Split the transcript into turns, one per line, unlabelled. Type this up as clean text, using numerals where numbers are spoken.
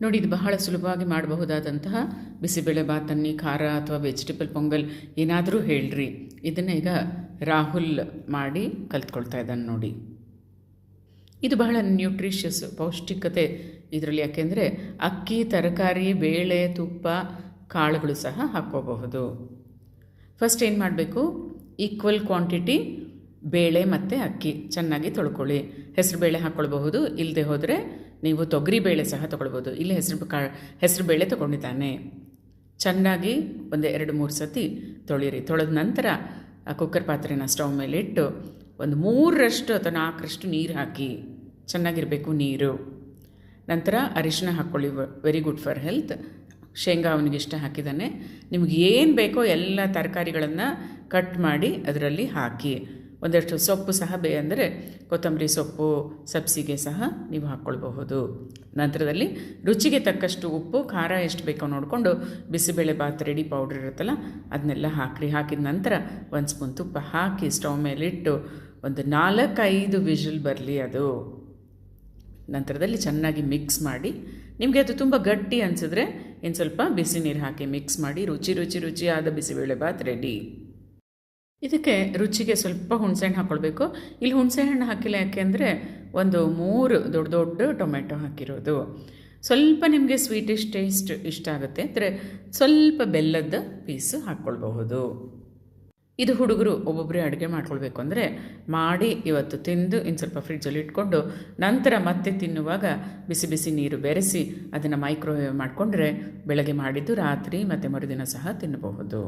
ನೋಡಿ, ಇದು ಬಹಳ ಸುಲಭವಾಗಿ ಮಾಡಬಹುದಾದಂತಹ ಬಿಸಿಬೇಳೆ ಬಾತನ್ನಿ, ಖಾರ ಅಥವಾ ವೆಜಿಟೇಬಲ್ ಪೊಂಗಲ್ ಏನಾದರೂ ಹೇಳ್ರಿ. ಇದನ್ನು ಈಗ ರಾಹುಲ್ ಮಾಡಿ ಕಲ್ತ್ಕೊಳ್ತಾ ಇದ್ದಾನೆ ನೋಡಿ. ಇದು ಬಹಳ ನ್ಯೂಟ್ರಿಷಿಯಸ್, ಪೌಷ್ಟಿಕತೆ ಇದರಲ್ಲಿ. ಯಾಕೆಂದರೆ ಅಕ್ಕಿ, ತರಕಾರಿ, ಬೇಳೆ, ತುಪ್ಪ, ಕಾಳುಗಳು ಸಹ ಹಾಕ್ಕೋಬಹುದು. ಫಸ್ಟ್ ಏನು ಮಾಡಬೇಕು, ಈಕ್ವಲ್ ಕ್ವಾಂಟಿಟಿ ಬೇಳೆ ಮತ್ತು ಅಕ್ಕಿ ಚೆನ್ನಾಗಿ ತೊಳ್ಕೊಳ್ಳಿ. ಹೆಸರು ಬೇಳೆ ಹಾಕ್ಕೊಳ್ಬಹುದು, ಇಲ್ಲದೆ ಹೋದರೆ ನೀವು ತೊಗರಿ ಬೇಳೆ ಸಹ ತೊಗೊಳ್ಬೋದು. ಇಲ್ಲಿ ಹೆಸರು ಬೇಳೆ ತೊಗೊಂಡಿದ್ದಾನೆ. ಚೆನ್ನಾಗಿ ಒಂದು 2-3 ಸತಿ ತೊಳಿರಿ. ತೊಳೆದ ನಂತರ ಆ ಕುಕ್ಕರ್ ಪಾತ್ರೆನ ಸ್ಟವ್ ಮೇಲೆ ಇಟ್ಟು ಒಂದು 3ರಷ್ಟು ಅಥವಾ 4ರಷ್ಟು ನೀರು ಹಾಕಿ, ಚೆನ್ನಾಗಿರಬೇಕು ನೀರು. ನಂತರ ಅರಿಶಿನ ಹಾಕ್ಕೊಳ್ಳಿ, ವೆರಿ ಗುಡ್ ಫಾರ್ ಹೆಲ್ತ್. ಶೇಂಗಾ ಅವನಿಗೆ ಇಷ್ಟ ಹಾಕಿದ್ದಾನೆ. ನಿಮ್ಗೆ ಏನು ಬೇಕೋ ಎಲ್ಲ ತರಕಾರಿಗಳನ್ನು ಕಟ್ ಮಾಡಿ ಅದರಲ್ಲಿ ಹಾಕಿ. ಒಂದಷ್ಟು ಸೊಪ್ಪು ಸಹ ಅಂದರೆ ಕೊತ್ತಂಬರಿ ಸೊಪ್ಪು, ಸಬ್ಸಿಗೆ ಸಹ ನೀವು ಹಾಕ್ಕೊಳ್ಬಹುದು. ನಂತರದಲ್ಲಿ ರುಚಿಗೆ ತಕ್ಕಷ್ಟು ಉಪ್ಪು, ಖಾರ ಎಷ್ಟು ಬೇಕೋ ನೋಡಿಕೊಂಡು ಬಿಸಿಬೇಳೆ ಬಾತ್ ರೆಡಿ ಪೌಡ್ರ್ ಇರುತ್ತಲ್ಲ ಅದನ್ನೆಲ್ಲ ಹಾಕಿರಿ. ಹಾಕಿದ ನಂತರ 1 ಸ್ಪೂನ್ ತುಪ್ಪ ಹಾಕಿ ಸ್ಟವ್ ಮೇಲಿಟ್ಟು ಒಂದು 4-5 ವಿಷಲ್ ಬರಲಿ ಅದು. ನಂತರದಲ್ಲಿ ಚೆನ್ನಾಗಿ ಮಿಕ್ಸ್ ಮಾಡಿ, ನಿಮಗೆ ಅದು ತುಂಬ ಗಟ್ಟಿ ಅನಿಸಿದ್ರೆ ಇನ್ನು ಸ್ವಲ್ಪ ಬಿಸಿ ನೀರು ಹಾಕಿ ಮಿಕ್ಸ್ ಮಾಡಿ, ರುಚಿಯಾದ ಬಿಸಿಬೇಳೆ ಬಾತ್ ರೆಡಿ. ಇದಕ್ಕೆ ರುಚಿಗೆ ಸ್ವಲ್ಪ ಹುಣಸೆಹಣ್ಣು ಹಾಕ್ಕೊಳ್ಬೇಕು. ಇಲ್ಲಿ ಹುಣಸೆಹಣ್ಣು ಹಾಕಿಲ್ಲ, ಯಾಕೆಂದರೆ ಒಂದು 3 ದೊಡ್ಡ ಟೊಮೆಟೊ ಹಾಕಿರೋದು. ಸ್ವಲ್ಪ ನಿಮಗೆ ಸ್ವೀಟಿಶ್ ಟೇಸ್ಟ್ ಇಷ್ಟ ಆಗುತ್ತೆ ಅಂದರೆ ಸ್ವಲ್ಪ ಬೆಲ್ಲದ ಪೀಸು ಹಾಕ್ಕೊಳ್ಬಹುದು. ಇದು ಹುಡುಗರು ಒಬ್ಬೊಬ್ಬರೇ ಅಡುಗೆ ಮಾಡ್ಕೊಳ್ಬೇಕು ಅಂದರೆ ಮಾಡಿ ಇವತ್ತು ತಿಂದು ಇನ್ನು ಸ್ವಲ್ಪ ಫ್ರಿಡ್ಜಲ್ಲಿ ಇಟ್ಕೊಂಡು ನಂತರ ಮತ್ತೆ ತಿನ್ನುವಾಗ ಬಿಸಿ ಬಿಸಿ ನೀರು ಬೆರೆಸಿ ಅದನ್ನು ಮೈಕ್ರೋವೇವ್ ಮಾಡಿಕೊಂಡ್ರೆ ಬೆಳಗ್ಗೆ ಮಾಡಿದ್ದು ರಾತ್ರಿ ಮತ್ತು ಮರುದಿನ ಸಹ ತಿನ್ನಬಹುದು.